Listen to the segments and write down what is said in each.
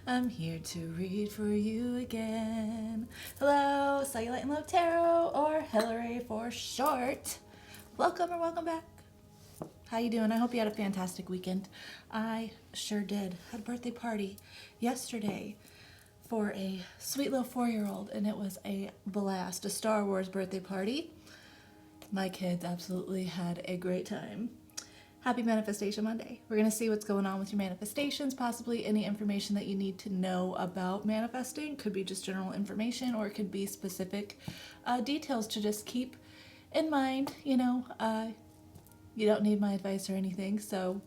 I'm here to read for you again. Hello, Cellulite and Love Tarot, or Hillary for short. Welcome or welcome back. How you doing? I hope you had a fantastic weekend. I sure did. Had a birthday party yesterday for a sweet little 4-year-old, and it was a blast. A Star Wars birthday party. My kids absolutely had a great time. Happy Manifestation Monday. We're going to see what's going on with your manifestations, possibly any information that you need to know about manifesting. Could be just general information, or it could be specific details to just keep in mind. You don't need my advice or anything, so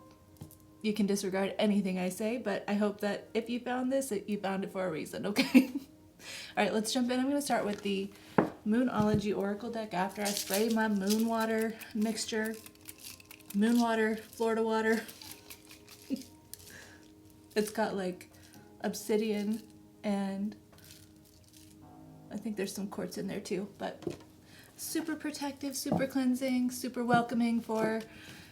you can disregard anything I say, but I hope that if you found this, you found it for a reason, okay? All right, let's jump in. I'm going to start with the Moonology Oracle deck after I spray my moon water mixture. Moon water, Florida water. It's got like obsidian and I think there's some quartz in there too, but super protective, super cleansing, super welcoming for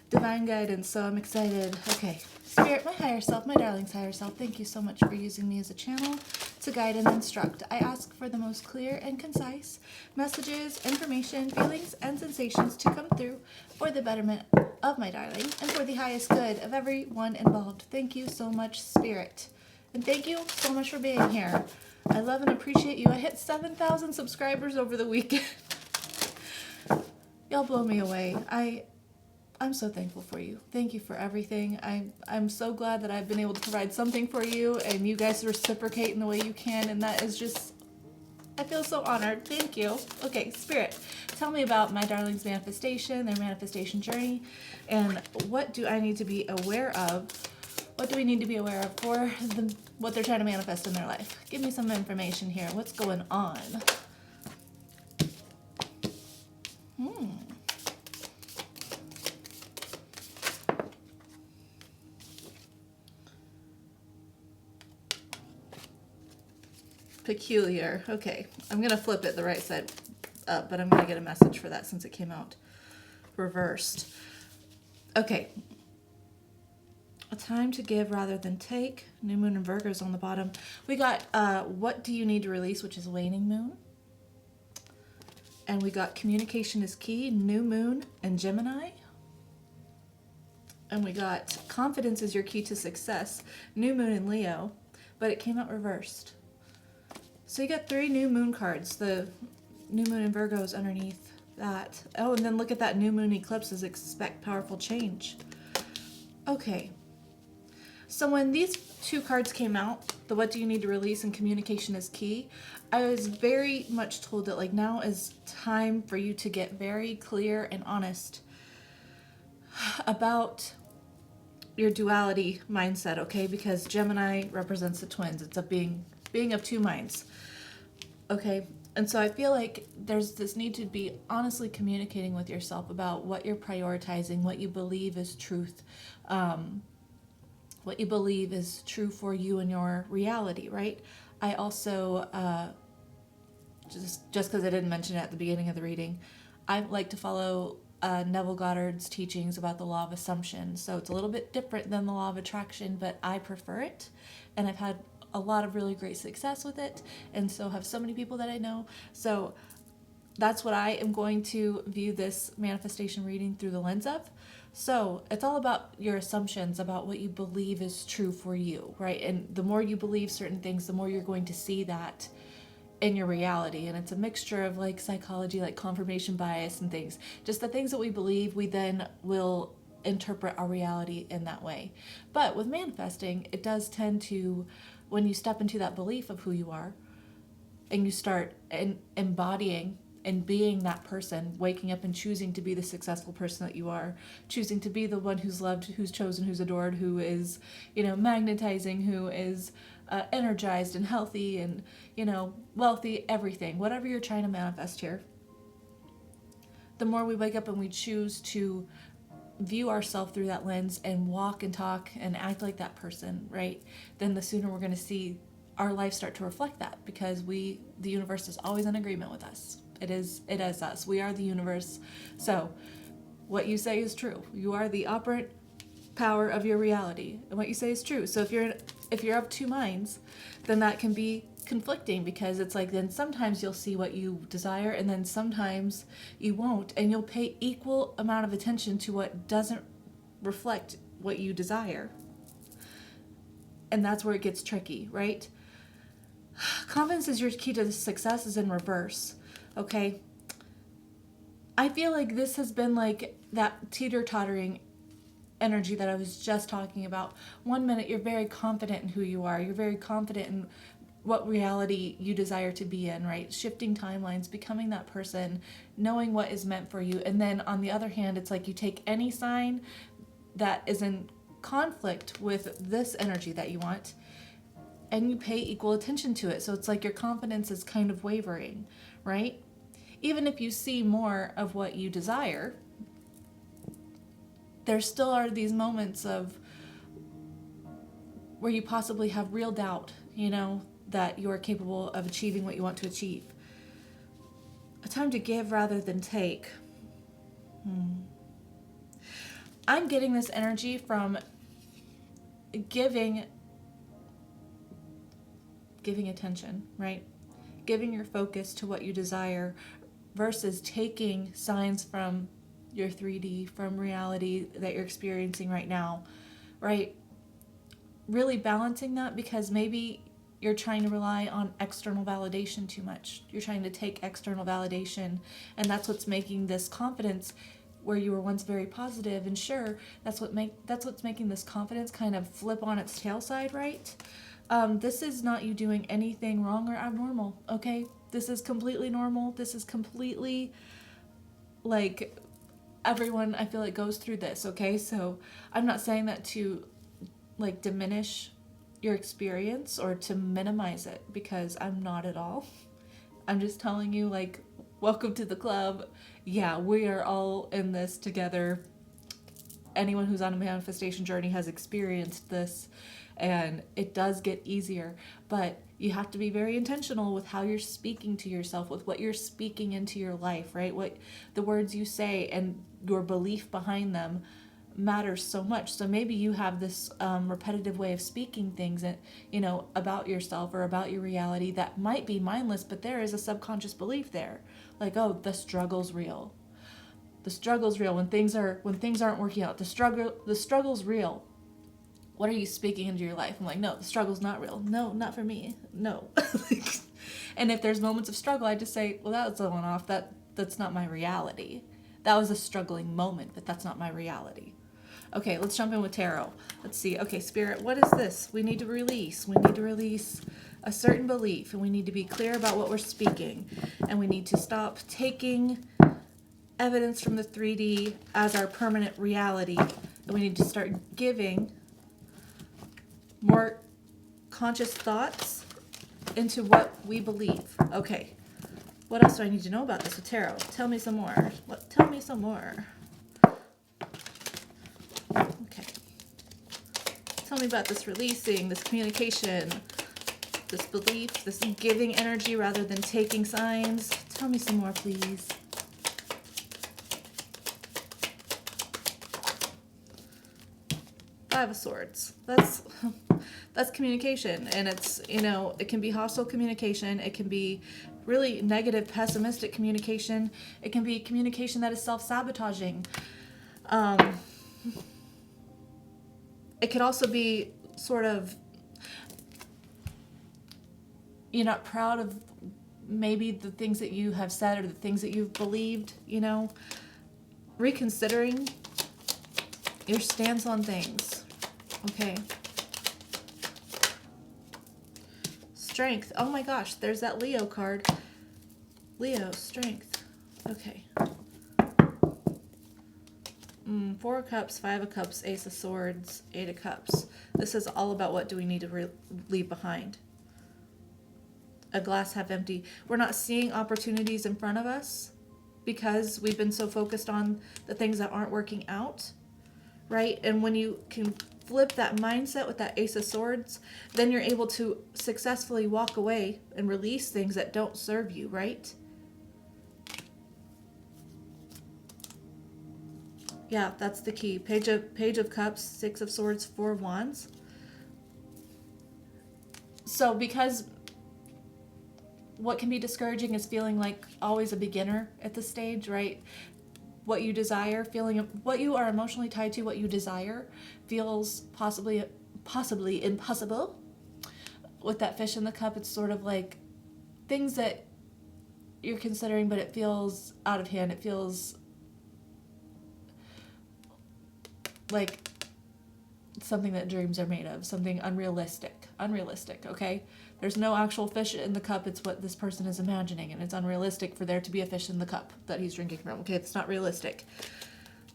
divine guidance, so I'm excited. Okay, Spirit, my higher self, my darling's higher self, thank you so much for using me as a channel to guide and instruct. I ask for the most clear and concise messages, information, feelings, and sensations to come through for the betterment of my darling and for the highest good of everyone involved. Thank you so much, Spirit. And thank you so much for being here. I love and appreciate you. I hit 7,000 subscribers over the weekend. Y'all blow me away. I'm so thankful for you. Thank you for everything. I'm so glad that I've been able to provide something for you and you guys reciprocate in the way you can, and that is just, I feel so honored. Thank you. Okay, Spirit, tell me about my darling's manifestation, their manifestation journey, and what do I need to be aware of? What do we need to be aware of for what they're trying to manifest in their life? Give me some information here. What's going on? Peculiar. Okay, I'm going to flip it the right side up, but I'm going to get a message for that since it came out reversed. Okay. A time to give rather than take. New moon and Virgo's on the bottom. We got what do you need to release, which is waning moon. And we got communication is key, new moon and Gemini. And we got confidence is your key to success, new moon and Leo, but it came out reversed. So you got 3 new moon cards. The new moon in Virgo is underneath that. Oh, and then look at that new moon eclipses. Expect powerful change. Okay. So when these 2 cards came out, the what do you need to release and communication is key, I was very much told that like now is time for you to get very clear and honest about your duality mindset, okay? Because Gemini represents the twins. It's a being of 2 minds. Okay, and so I feel like there's this need to be honestly communicating with yourself about what you're prioritizing, what you believe is truth, what you believe is true for you and your reality, right? I also, just because I didn't mention it at the beginning of the reading, I like to follow Neville Goddard's teachings about the law of assumption. So it's a little bit different than the law of attraction, but I prefer it, and I've had a lot of really great success with it, and so have so many people that I know. So that's what I am going to view this manifestation reading through the lens of. So it's all about your assumptions about what you believe is true for you, right? And the more you believe certain things, the more you're going to see that in your reality. And it's a mixture of like psychology, like confirmation bias and things. Just the things that we believe, we then will interpret our reality in that way. But with manifesting, it does tend to, when you step into that belief of who you are and you start embodying and being that person, waking up and choosing to be the successful person that you are, choosing to be the one who's loved, who's chosen, who's adored, who is, magnetizing, who is energized and healthy and, wealthy, everything, whatever you're trying to manifest here. The more we wake up and we choose to view ourselves through that lens and walk and talk and act like that person, right? Then the sooner we're going to see our life start to reflect that, because the universe is always in agreement with us. It is us. We are the universe. So what you say is true. You are the operant power of your reality, and what you say is true. So if you're if you're of two minds, then that can be conflicting, because it's like, then sometimes you'll see what you desire and then sometimes you won't, and you'll pay equal amount of attention to what doesn't reflect what you desire. And that's where it gets tricky, right? Confidence is your key to success is in reverse. Okay, I feel like this has been like that teeter-tottering energy that I was just talking about. 1 minute you're very confident in who you are, you're very confident in what reality you desire to be in, right? Shifting timelines, becoming that person, knowing what is meant for you. And then on the other hand, it's like you take any sign that is in conflict with this energy that you want and you pay equal attention to it. So it's like your confidence is kind of wavering, right? Even if you see more of what you desire, there still are these moments of where you possibly have real doubt, that you are capable of achieving what you want to achieve. A time to give rather than take. I'm getting this energy from giving attention, right? Giving your focus to what you desire versus taking signs from your 3D, from reality that you're experiencing right now, right? Really balancing that, because maybe you're trying to rely on external validation too much. You're trying to take external validation, and that's what's making this confidence, where you were once very positive and sure, that's what's making this confidence kind of flip on its tail side, right? This is not you doing anything wrong or abnormal, okay? This is completely normal. This is completely, like, everyone, I feel like, goes through this, okay? So I'm not saying that to, like, diminish your experience or to minimize it, because I'm not at all. I'm just telling you, like, welcome to the club. Yeah, we are all in this together. Anyone who's on a manifestation journey has experienced this, and it does get easier, but you have to be very intentional with how you're speaking to yourself, with what you're speaking into your life, right? What the words you say and your belief behind them matters so much. So maybe you have this repetitive way of speaking things, and about yourself or about your reality that might be mindless, but there is a subconscious belief there, like, oh, the struggle's real. The struggle's real when things aren't working out. The struggle's real. What are you speaking into your life? I'm like, no, the struggle's not real. No, not for me. No. And if there's moments of struggle, I just say, well, that was a one-off. That's not my reality. That was a struggling moment, but that's not my reality. Okay, let's jump in with tarot. Let's see. Okay, Spirit, what is this? We need to release. We need to release a certain belief, and we need to be clear about what we're speaking. And we need to stop taking evidence from the 3D as our permanent reality. And we need to start giving more conscious thoughts into what we believe. Okay. What else do I need to know about this with tarot? Tell me some more. Tell me some more. Okay. Tell me about this releasing, this communication, this belief, this giving energy rather than taking signs. Tell me some more, please. Five of Swords. That's communication, and it's, it can be hostile communication, it can be really negative, pessimistic communication, it can be communication that is self-sabotaging. It could also be sort of, you're not proud of maybe the things that you have said or the things that you've believed, reconsidering your stance on things. Okay. Strength. Oh my gosh, there's that Leo card. Leo, strength. Okay. Four of Cups, Five of Cups, Ace of Swords, Eight of Cups. This is all about what do we need to leave behind. A glass half empty. We're not seeing opportunities in front of us because we've been so focused on the things that aren't working out, right? And when you can flip that mindset with that Ace of Swords, then you're able to successfully walk away and release things that don't serve you, right? Yeah, that's the key. Page of Cups, Six of Swords, Four of Wands. So because what can be discouraging is feeling like always a beginner at this stage, right? What you desire, feeling what you are emotionally tied to, what you desire, feels possibly impossible. With that fish in the cup, it's sort of like things that you're considering, but it feels out of hand. It feels like something that dreams are made of, something unrealistic, okay? There's no actual fish in the cup. It's what this person is imagining, and it's unrealistic for there to be a fish in the cup that he's drinking from, okay? It's not realistic.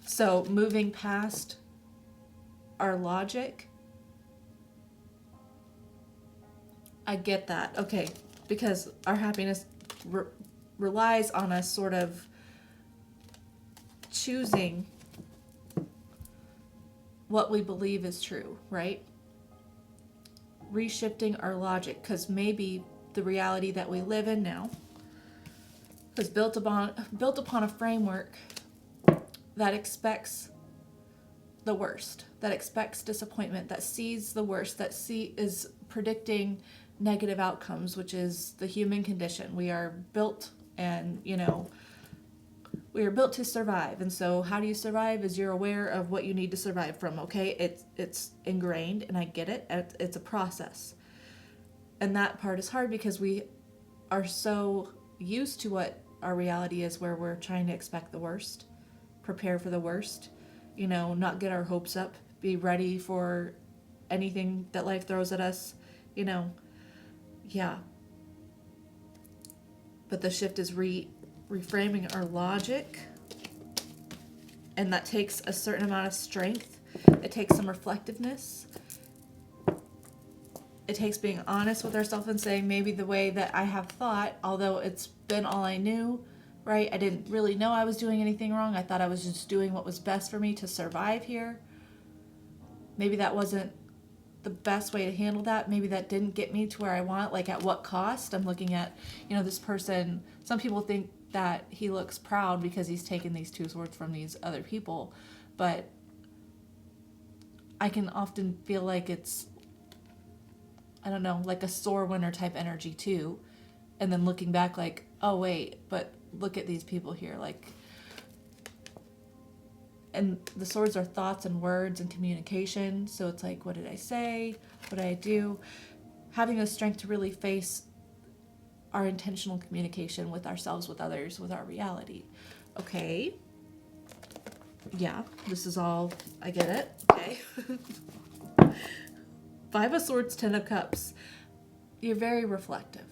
So moving past our logic, I get that, okay, because our happiness relies on us sort of choosing what we believe is true, right? Reshifting our logic, because maybe the reality that we live in now is built upon a framework that expects the worst, that expects disappointment, that sees the worst, that is predicting negative outcomes, which is the human condition. We are built, and we are built to survive. And so how do you survive is you're aware of what you need to survive from, okay? It's ingrained, and I get it. It's a process. And that part is hard because we are so used to what our reality is, where we're trying to expect the worst, prepare for the worst, not get our hopes up, be ready for anything that life throws at us, yeah. But the shift is reframing our logic, and that takes a certain amount of strength. It takes some reflectiveness. It takes being honest with ourselves and saying, maybe the way that I have thought, although it's been all I knew, right? I didn't really know I was doing anything wrong. I thought I was just doing what was best for me to survive here. Maybe that wasn't the best way to handle that. Maybe that didn't get me to where I want. Like, at what cost? I'm looking at, this person. Some people think that he looks proud because he's taken these 2 swords from these other people, but I can often feel like it's, I don't know, like a sore winner type energy too. And then looking back like, oh wait, but look at these people here. Like, and the swords are thoughts and words and communication. So it's like, what did I say? What did I do? Having the strength to really face our intentional communication with ourselves, with others, with our reality. Okay. Yeah, this is all, I get it. Okay. 5 of Swords, 10 of Cups. You're very reflective.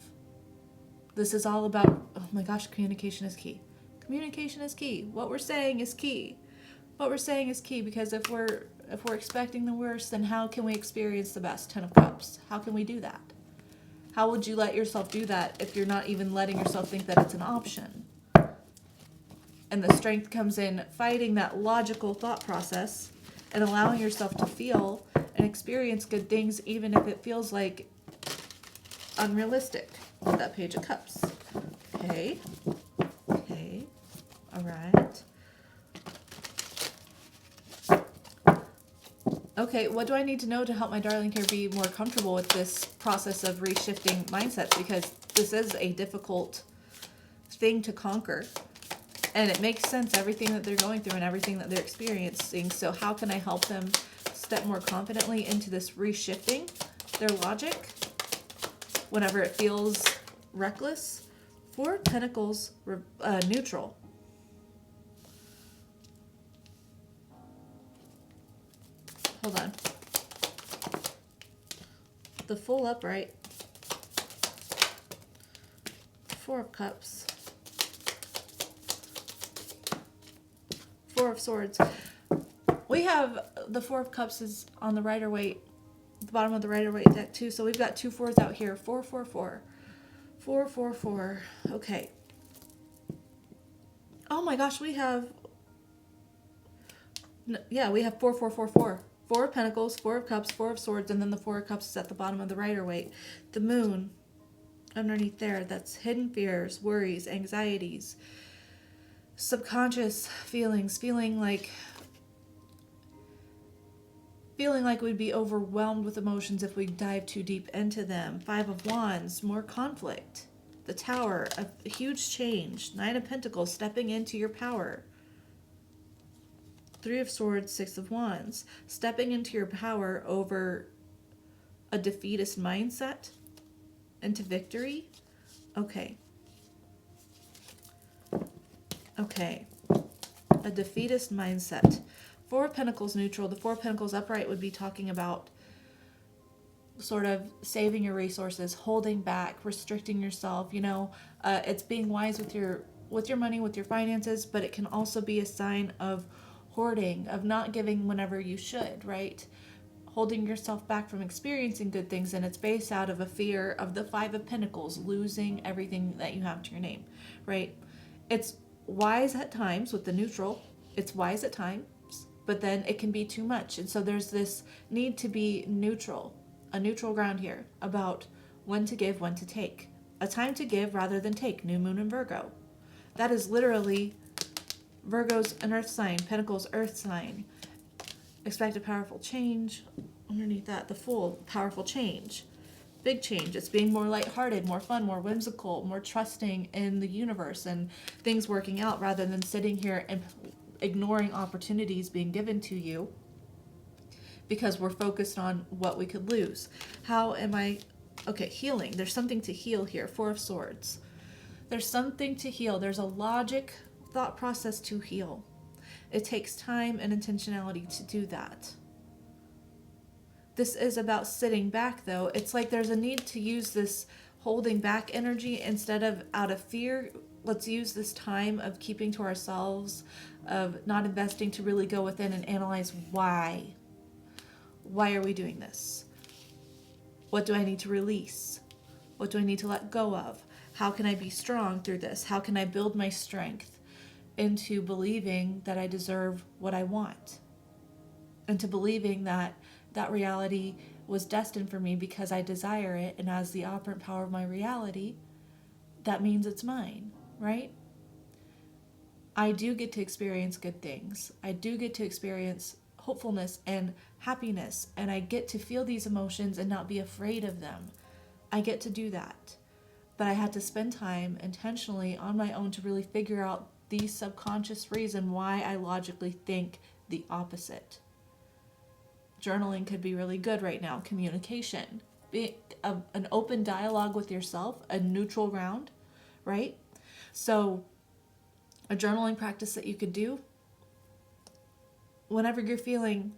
This is all about, oh my gosh, communication is key. Communication is key. What we're saying is key. What we're saying is key, because if we're expecting the worst, then how can we experience the best? 10 of Cups. How can we do that? How would you let yourself do that if you're not even letting yourself think that it's an option? And the strength comes in fighting that logical thought process and allowing yourself to feel and experience good things, even if it feels like unrealistic, with that Page of Cups. Okay. Okay. All right. Okay, what do I need to know to help my darling here be more comfortable with this process of reshifting mindsets? Because this is a difficult thing to conquer. And it makes sense, everything that they're going through and everything that they're experiencing. So how can I help them step more confidently into this reshifting their logic whenever it feels reckless? 4 of Pentacles, neutral. Hold on. The Full Upright. 4 of Cups. 4 of Swords. We have the 4 of Cups is on the Rider-Waite, the bottom of the Rider-Waite deck too. So we've got 2 4s out here. 4, 4, 4. 4, 4, 4. Okay. Oh my gosh, we have... Yeah, we have 4, 4, 4, 4. 4 of Pentacles, 4 of Cups, 4 of Swords, and then the 4 of Cups is at the bottom of the Rider-Waite. The Moon underneath there, that's hidden fears, worries, anxieties, subconscious feelings, feeling like feeling like we'd be overwhelmed with emotions if we dive too deep into them. Five of Wands, more conflict. The Tower, a huge change. Nine of Pentacles, stepping into your power. Three of Swords, Six of Wands, stepping into your power over a defeatist mindset into victory. Okay. A defeatist mindset. Four of Pentacles neutral. The Four of Pentacles upright would be talking about sort of saving your resources, holding back, restricting yourself. It's being wise with your money, with your finances, but it can also be a sign of hoarding, of not giving whenever you should, right? Holding yourself back from experiencing good things, and it's based out of a fear of the Five of Pentacles, losing everything that you have to your name, right? It's wise at times with the neutral. It's wise at times, but then it can be too much. And so there's this need to be neutral, a neutral ground here about when to give, when to take. A time to give rather than take, new moon in Virgo. That is literally Virgo's an earth sign, Pentacles earth sign. Expect a powerful change. Underneath that, the Fool, powerful change. Big change. It's being more lighthearted, more fun, more whimsical, more trusting in the universe and things working out rather than sitting here and ignoring opportunities being given to you because we're focused on what we could lose. Healing. There's something to heal here. Four of Swords. There's something to heal. There's a logic thought process to heal. It takes time and intentionality to do that. This is about sitting back, though. It's like there's a need to use this holding back energy instead of out of fear. Let's use this time of keeping to ourselves, of not investing, to really go within and analyze why. Why are we doing this? What do I need to release? What do I need to let go of? How can I be strong through this? How can I build my strength into believing that I deserve what I want? Into believing that reality was destined for me because I desire it, and as the operant power of my reality, that means it's mine, right? I do get to experience good things. I do get to experience hopefulness and happiness, and I get to feel these emotions and not be afraid of them. I get to do that. But I had to spend time intentionally on my own to really figure out the subconscious reason why I logically think the opposite. Journaling could be really good right now. Communication, an open dialogue with yourself, a neutral ground, right? So a journaling practice that you could do whenever you're feeling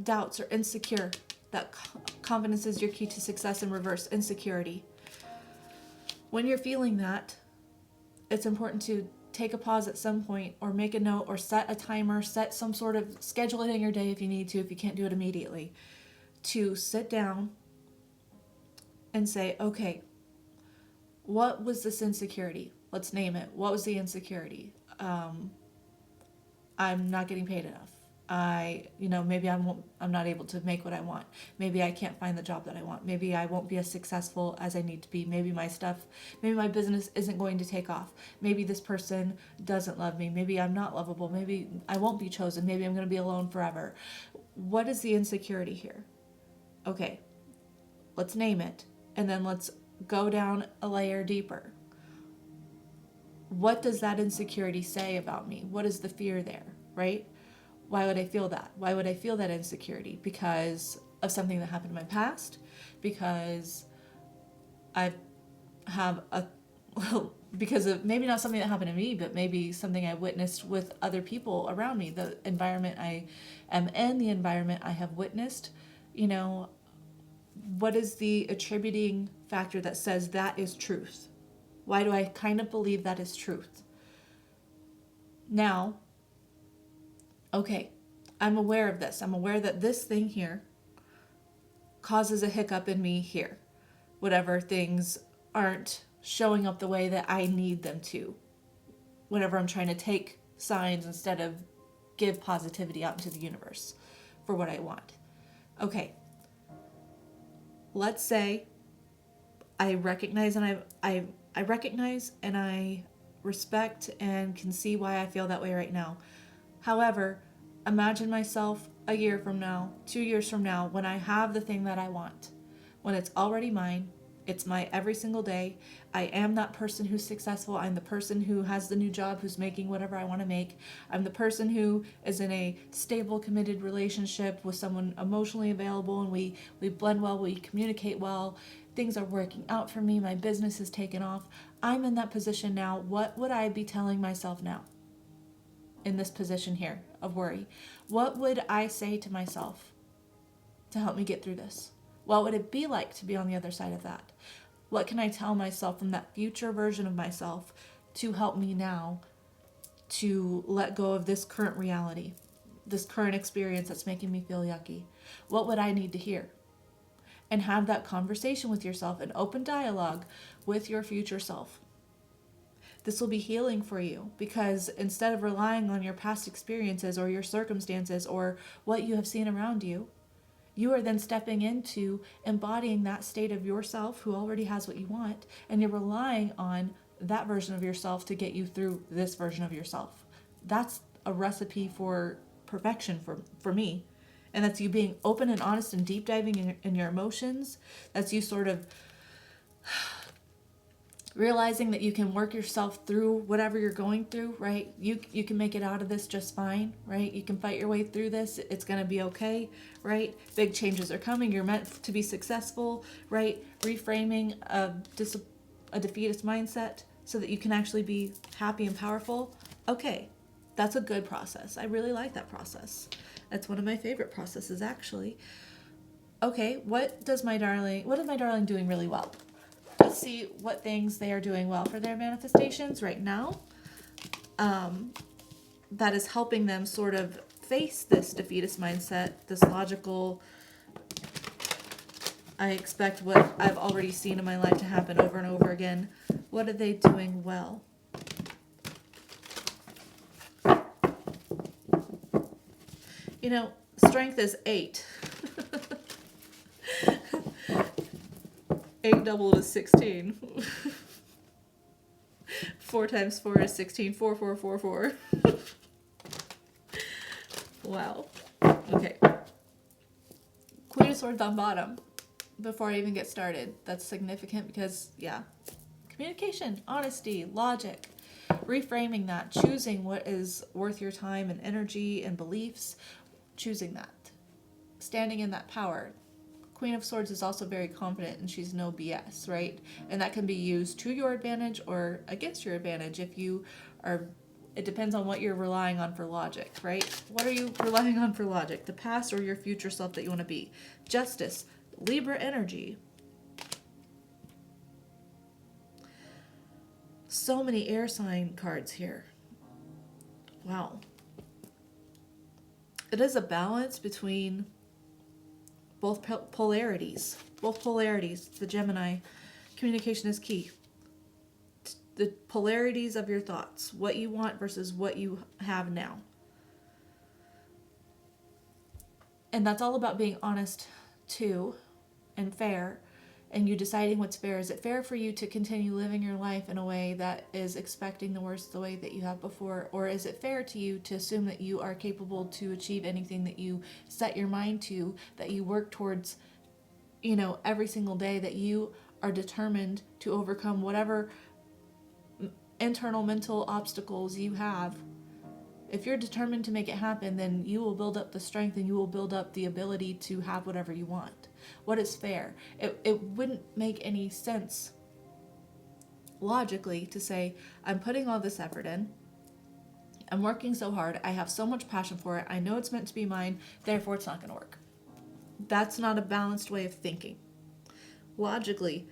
doubts or insecure, that confidence is your key to success and reverse insecurity. When you're feeling that, it's important to take a pause at some point, or make a note, or set a timer, set some sort of, schedule it in your day if you need to, if you can't do it immediately, to sit down and say, okay, what was this insecurity? Let's name it. What was the insecurity? I'm not getting paid enough. Maybe I'm not able to make what I want. Maybe I can't find the job that I want. Maybe I won't be as successful as I need to be. Maybe my business isn't going to take off. Maybe this person doesn't love me. Maybe I'm not lovable. Maybe I won't be chosen. Maybe I'm going to be alone forever. What is the insecurity here? Okay, let's name it, and then let's go down a layer deeper. What does that insecurity say about me? What is the fear there, right? Why would I feel that? Why would I feel that insecurity? Because of something that happened in my past? Because because of maybe not something that happened to me, but maybe something I witnessed with other people around me, the environment I am in, the environment I have witnessed. What is the attributing factor that says that is truth? Why do I kind of believe that is truth? Now, okay, I'm aware of this. I'm aware that this thing here causes a hiccup in me here. Whatever things aren't showing up the way that I need them to. Whenever I'm trying to take signs instead of give positivity out into the universe for what I want. Okay, let's say I recognize and I recognize and I respect and can see why I feel that way right now. However, imagine myself a year from now, 2 years from now, when I have the thing that I want, when it's already mine, it's my every single day. I am that person who's successful. I'm the person who has the new job, who's making whatever I want to make. I'm the person who is in a stable, committed relationship with someone emotionally available, and we blend well, we communicate well. Things are working out for me. My business has taken off. I'm in that position now. What would I be telling myself now in this position here of worry? What would I say to myself to help me get through this? What would it be like to be on the other side of that? What can I tell myself from that future version of myself to help me now to let go of this current reality, this current experience that's making me feel yucky? What would I need to hear? And have that conversation with yourself, an open dialogue with your future self. This will be healing for you, because instead of relying on your past experiences or your circumstances or what you have seen around you, you are then stepping into embodying that state of yourself who already has what you want, and you're relying on that version of yourself to get you through this version of yourself. That's a recipe for perfection for me. And that's you being open and honest and deep diving in your emotions. That's you sort of realizing that you can work yourself through whatever you're going through, right? You can make it out of this just fine, right? You can fight your way through this. It's going to be okay, right? Big changes are coming. You're meant to be successful, right? Reframing a defeatist mindset so that you can actually be happy and powerful. Okay, that's a good process. I really like that process. That's one of my favorite processes, actually. Okay, what is my darling doing really well? Let's see what things they are doing well for their manifestations right now. That is helping them sort of face this defeatist mindset, this logical, I expect what I've already seen in my life to happen over and over again. What are they doing well? You know, strength is 8. 8 doubled is 16. 4 times 4 is 16. 4, 4, 4, 4. Wow. Okay. Queen of Swords on bottom. Before I even get started. That's significant because, yeah. Communication, honesty, logic. Reframing that. Choosing what is worth your time and energy and beliefs. Choosing that. Standing in that power. Queen of Swords is also very confident, and she's no BS, right? And that can be used to your advantage or against your advantage if you are, it depends on what you're relying on for logic, right? What are you relying on for logic? The past or your future self that you want to be? Justice, Libra energy. So many air sign cards here. Wow. It is a balance between both polarities. Both polarities. The Gemini. Communication is key. The polarities of your thoughts. What you want versus what you have now. And that's all about being honest, too, and fair. And you deciding what's fair. Is it fair for you to continue living your life in a way that is expecting the worst the way that you have before? Or is it fair to you to assume that you are capable to achieve anything that you set your mind to, that you work towards, you know, every single day, that you are determined to overcome whatever internal mental obstacles you have? If you're determined to make it happen, then you will build up the strength and you will build up the ability to have whatever you want. What is fair? It wouldn't make any sense logically to say, I'm putting all this effort in, I'm working so hard, I have so much passion for it, I know it's meant to be mine, therefore it's not going to work. That's not a balanced way of thinking. Logically,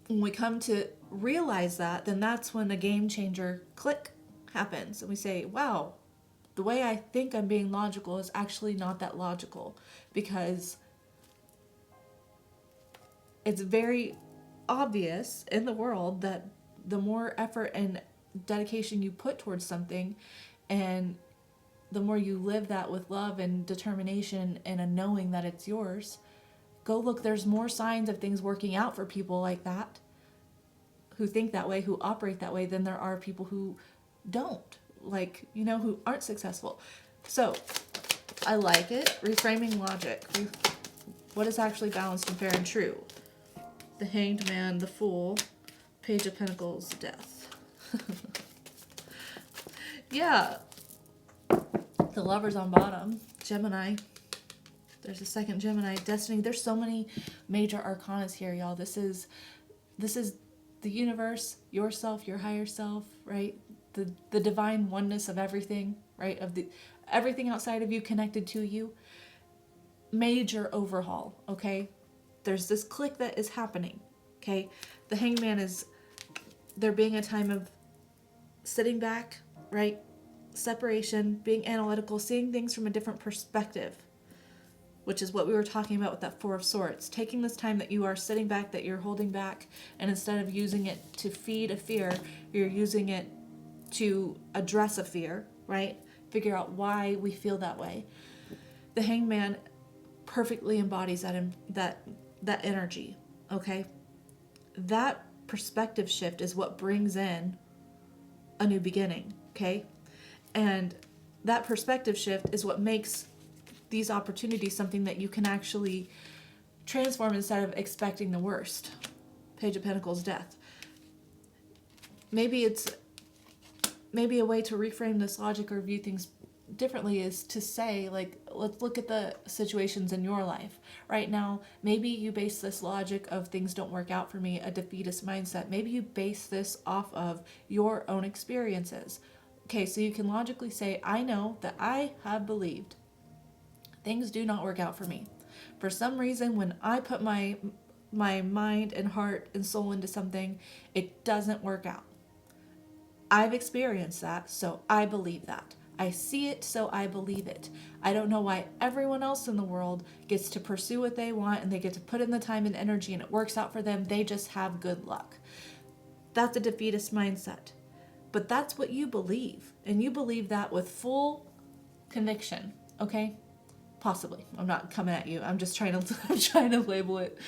when we come to realize that, then that's when a game changer click happens. And we say, wow, the way I think I'm being logical is actually not that logical, because it's very obvious in the world that the more effort and dedication you put towards something, and the more you live that with love and determination and a knowing that it's yours, go look, there's more signs of things working out for people like that, who think that way, who operate that way, than there are people who don't, like, you know, who aren't successful. So I like it. Reframing logic. What is actually balanced and fair and true? The Hanged Man, the Fool, Page of Pentacles, Death. Yeah. The Lover's on bottom. Gemini. There's a second Gemini. Destiny. There's so many major arcanas here, y'all. This is the universe, yourself, your higher self, right? The divine oneness of everything, right? Of the everything outside of you connected to you. Major overhaul, okay? There's this click that is happening, okay? The Hanged Man is there being a time of sitting back, right? Separation, being analytical, seeing things from a different perspective, which is what we were talking about with that Four of Swords. Taking this time that you are sitting back, that you're holding back, and instead of using it to feed a fear, you're using it to address a fear, right? Figure out why we feel that way. The Hanged Man perfectly embodies that energy, okay? That perspective shift is what brings in a new beginning, okay? And that perspective shift is what makes these opportunities something that you can actually transform instead of expecting the worst. Page of Pentacles, Death. Maybe a way to reframe this logic or view things differently is to say, like, let's look at the situations in your life right now. Maybe you base this logic of things don't work out for me, a defeatist mindset. Maybe you base this off of your own experiences. Okay, so you can logically say, I know that I have believed things do not work out for me. For some reason, when I put my mind and heart and soul into something, it doesn't work out. I've experienced that, so I believe that. I see it, so I believe it. I don't know why everyone else in the world gets to pursue what they want and they get to put in the time and energy and it works out for them. They just have good luck. That's a defeatist mindset. But that's what you believe. And you believe that with full conviction, okay? Possibly. I'm not coming at you. I'm trying to label it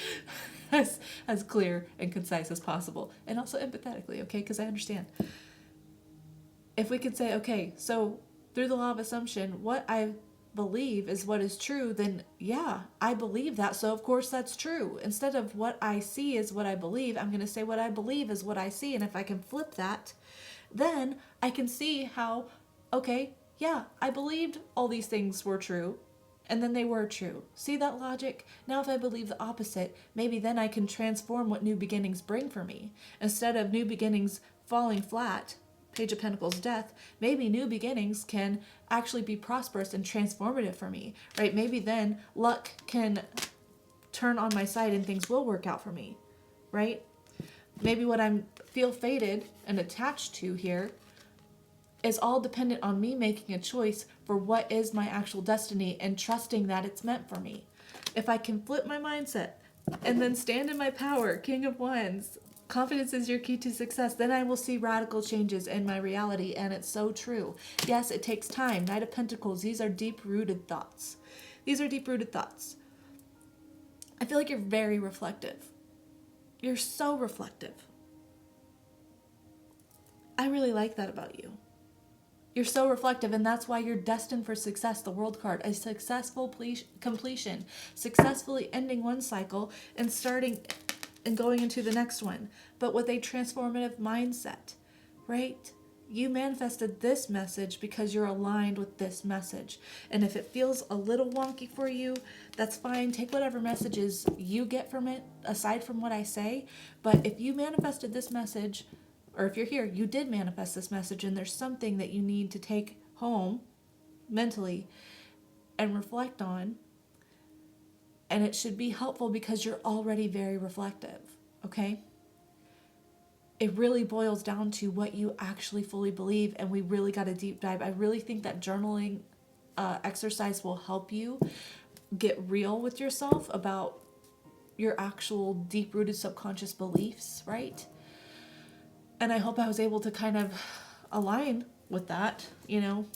as clear and concise as possible. And also empathetically, okay? Because I understand. If we could say, okay, so through the law of assumption, what I believe is what is true, then yeah, I believe that, so of course that's true. Instead of what I see is what I believe, I'm going to say what I believe is what I see, and if I can flip that, then I can see how, okay, yeah, I believed all these things were true, and then they were true. See that logic? Now if I believe the opposite, maybe then I can transform what new beginnings bring for me. Instead of new beginnings falling flat, Page of Pentacles, Death, maybe new beginnings can actually be prosperous and transformative for me, right? Maybe then luck can turn on my side and things will work out for me, right? Maybe what I feel fated and attached to here is all dependent on me making a choice for what is my actual destiny and trusting that it's meant for me. If I can flip my mindset and then stand in my power, King of Wands, confidence is your key to success, then I will see radical changes in my reality, and it's so true. Yes, it takes time. Knight of Pentacles, these are deep-rooted thoughts. These are deep-rooted thoughts. I feel like you're very reflective. You're so reflective. I really like that about you. You're so reflective, and that's why you're destined for success. The World card, a successful completion, successfully ending one cycle and starting and going into the next one, but with a transformative mindset, right? You manifested this message because you're aligned with this message. And if it feels a little wonky for you, that's fine. Take whatever messages you get from it, aside from what I say. But if you manifested this message, or if you're here, you did manifest this message, and there's something that you need to take home mentally and reflect on, and it should be helpful because you're already very reflective, okay? It really boils down to what you actually fully believe, and we really got a deep dive. I really think that journaling exercise will help you get real with yourself about your actual deep-rooted subconscious beliefs, right? And I hope I was able to kind of align with that, you know?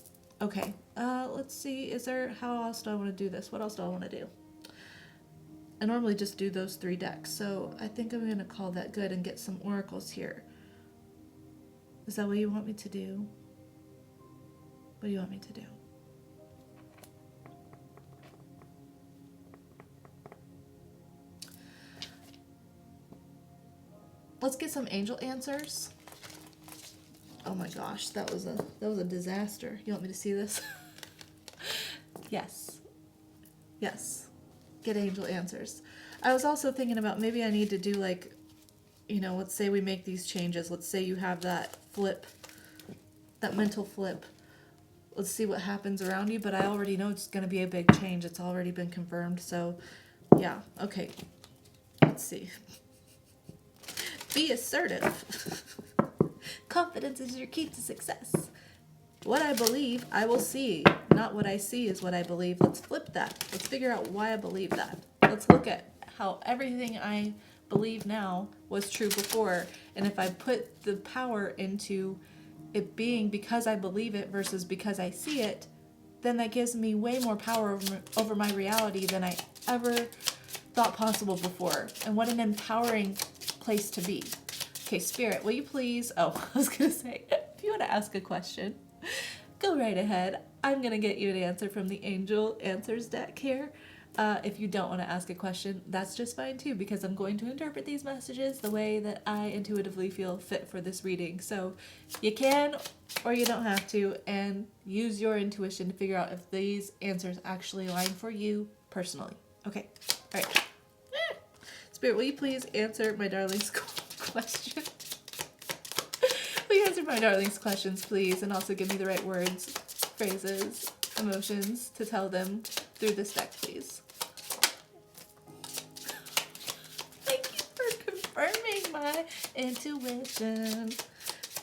Okay, let's see, how else do I want to do this? What else do I want to do? I normally just do those 3 decks, so I think I'm going to call that good and get some oracles here. Is that what you want me to do? What do you want me to do? Let's get some angel answers. Oh my gosh, that was a disaster. You want me to see this? Yes. Yes. Get angel answers. I was also thinking about maybe I need to do like, you know, let's say we make these changes. Let's say you have that flip, that mental flip. Let's see what happens around you, but I already know it's going to be a big change. It's already been confirmed. So, yeah. Okay. Let's see. Be assertive. Confidence is your key to success. What I believe, I will see. Not what I see is what I believe. Let's flip that. Let's figure out why I believe that. Let's look at how everything I believe now was true before. And if I put the power into it being because I believe it versus because I see it, then that gives me way more power over my reality than I ever thought possible before. And what an empowering place to be. Okay, Spirit, will you please... Oh, I was going to say, if you want to ask a question, go right ahead. I'm going to get you an answer from the Angel Answers deck here. If you don't want to ask a question, that's just fine too, because I'm going to interpret these messages the way that I intuitively feel fit for this reading. So you can or you don't have to, and use your intuition to figure out if these answers actually align for you personally. Okay, all right. Spirit, will you please answer my darling's question? Will you answer my darling's questions, please, and also give me the right words, phrases, emotions to tell them through this deck, please. Thank you for confirming my intuition.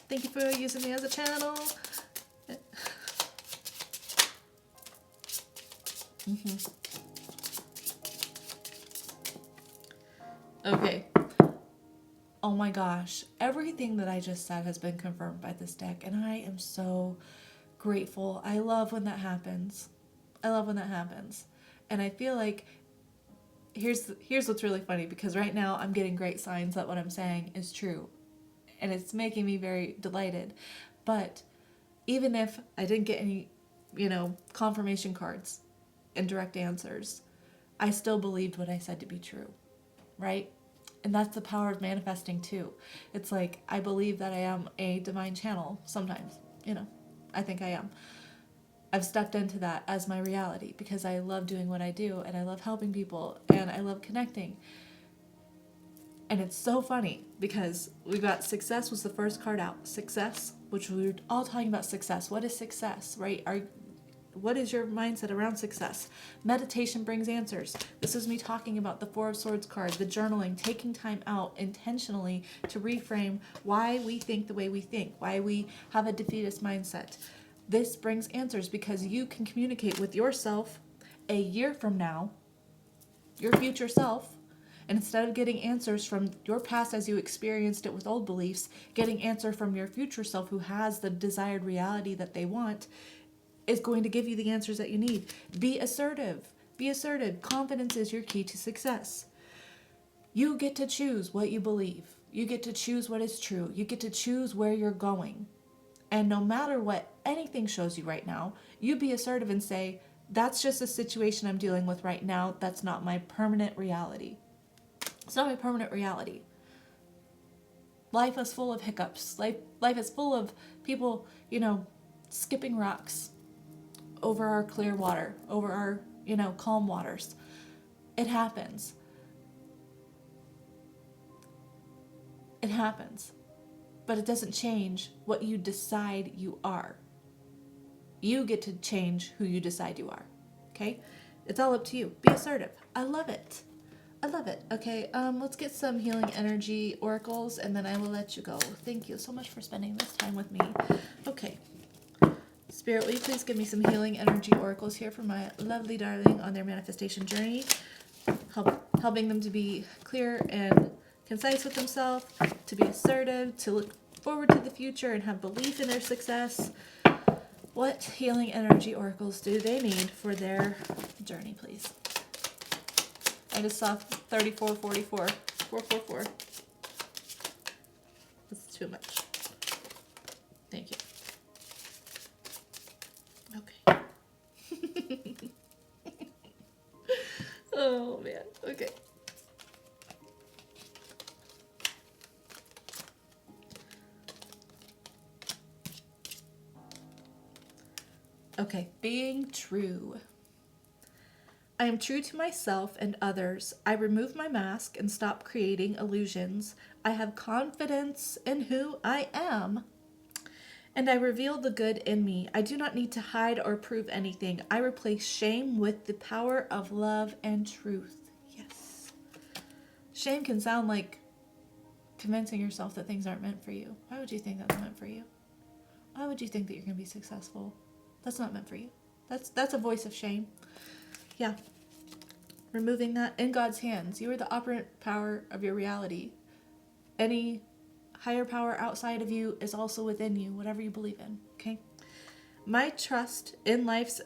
Thank you for using me as a channel. Okay. Oh my gosh. Everything that I just said has been confirmed by this deck, and I am so grateful. I love when that happens. I love when that happens. And I feel like here's what's really funny, because right now I'm getting great signs that what I'm saying is true. And it's making me very delighted. But even if I didn't get any, confirmation cards and direct answers, I still believed what I said to be true, right? And that's the power of manifesting too. It's like, I believe that I am a divine channel sometimes, I think I am. I've stepped into that as my reality because I love doing what I do, and I love helping people, and I love connecting. And it's so funny because we got success was the first card out. Success, which we were all talking about success. What is success, right? What is your mindset around success? Meditation brings answers. This is me talking about the Four of Swords card, the journaling, taking time out intentionally to reframe why we think the way we think, why we have a defeatist mindset. This brings answers because you can communicate with yourself a year from now, your future self, and instead of getting answers from your past as you experienced it with old beliefs, getting answer from your future self who has the desired reality that they want, is going to give you the answers that you need. Be assertive. Be assertive. Confidence is your key to success. You get to choose what you believe. You get to choose what is true. You get to choose where you're going. And no matter what anything shows you right now, you be assertive and say, that's just a situation I'm dealing with right now. That's not my permanent reality. It's not my permanent reality. Life is full of hiccups. Life is full of people, skipping rocks over our clear water, over our, calm waters. It happens. It happens. But it doesn't change what you decide you are. You get to change who you decide you are. Okay? It's all up to you. Be assertive. I love it. I love it. Okay, let's get some healing energy oracles, and then I will let you go. Thank you so much for spending this time with me. Okay. Spirit, will you please give me some healing energy oracles here for my lovely darling on their manifestation journey, helping them to be clear and concise with themselves, to be assertive, to look forward to the future and have belief in their success. What healing energy oracles do they need for their journey, please? I just saw 3444. 444. That's too much. Thank you. Okay. Oh, man. Okay. Okay, being true. I am true to myself and others. I remove my mask and stop creating illusions. I have confidence in who I am. And I reveal the good in me. I do not need to hide or prove anything. I replace shame with the power of love and truth. Yes. Shame can sound like convincing yourself that things aren't meant for you. Why would you think that's meant for you? Why would you think that you're going to be successful? That's not meant for you. That's a voice of shame. Yeah. Removing that in God's hands. You are the operant power of your reality. Any higher power outside of you is also within you, whatever you believe in. Okay? My trust in life's...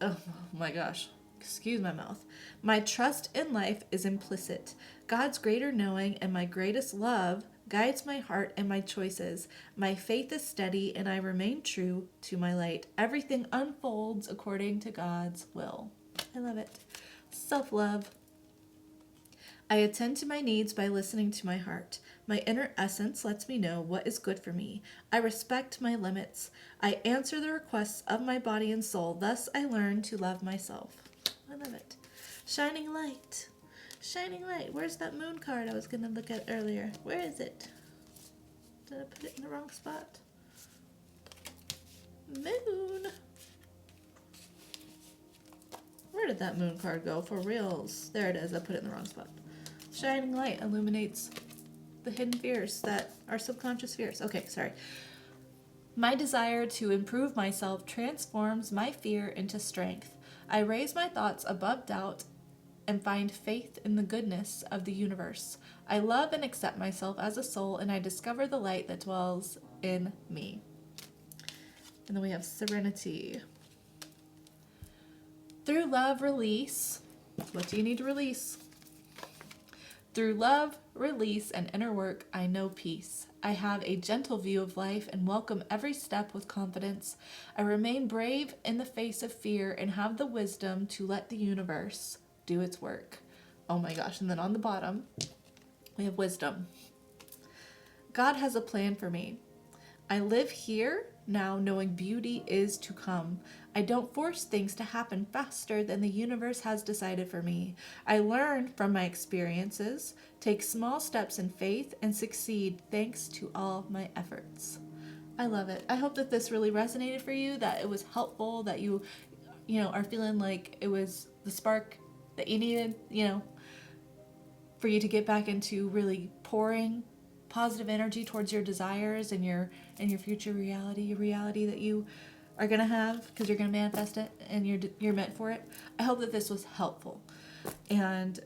Oh my gosh. Excuse my mouth. My trust in life is implicit. God's greater knowing and my greatest love guides my heart and my choices. My faith is steady and I remain true to my light. Everything unfolds according to God's will. I love it. Self-love. I attend to my needs by listening to my heart. My inner essence lets me know what is good for me. I respect my limits. I answer the requests of my body and soul. Thus, I learn to love myself. I love it. Shining light. Shining light. Where's that moon card I was going to look at earlier? Where is it? Did I put it in the wrong spot? Moon. Where did that moon card go? For reals. There it is. I put it in the wrong spot. Shining light illuminates the hidden fears that are subconscious fears. Okay, sorry. My desire to improve myself transforms my fear into strength. I raise my thoughts above doubt and find faith in the goodness of the universe. I love and accept myself as a soul, and I discover the light that dwells in me. And then we have serenity. Through love, release. What do you need to release? Through love, release, and inner work, I know peace. I have a gentle view of life and welcome every step with confidence. I remain brave in the face of fear and have the wisdom to let the universe do its work. Oh my gosh. And then on the bottom, we have wisdom. God has a plan for me. I live here now knowing beauty is to come. I don't force things to happen faster than the universe has decided for me. I learn from my experiences, take small steps in faith, and succeed thanks to all my efforts. I love it. I hope that this really resonated for you, that it was helpful, that you are feeling like it was the spark that you needed, for you to get back into really pouring positive energy towards your desires and your future reality, your reality that you are going to have, because you're going to manifest it and you're meant for it. I hope that this was helpful. And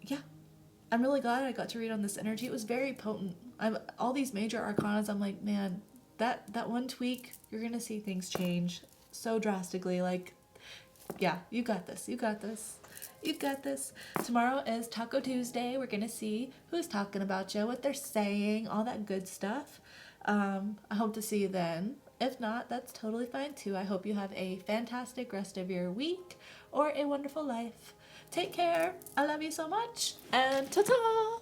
yeah, I'm really glad I got to read on this energy. It was very potent. All these major arcanas, I'm like, man, that one tweak, you're going to see things change so drastically. Like, yeah, you got this. You got this. You got this. Tomorrow is Taco Tuesday. We're going to see who's talking about you, what they're saying, all that good stuff. I hope to see you then. If not, that's totally fine too. I hope you have a fantastic rest of your week or a wonderful life. Take care. I love you so much. And ta-ta!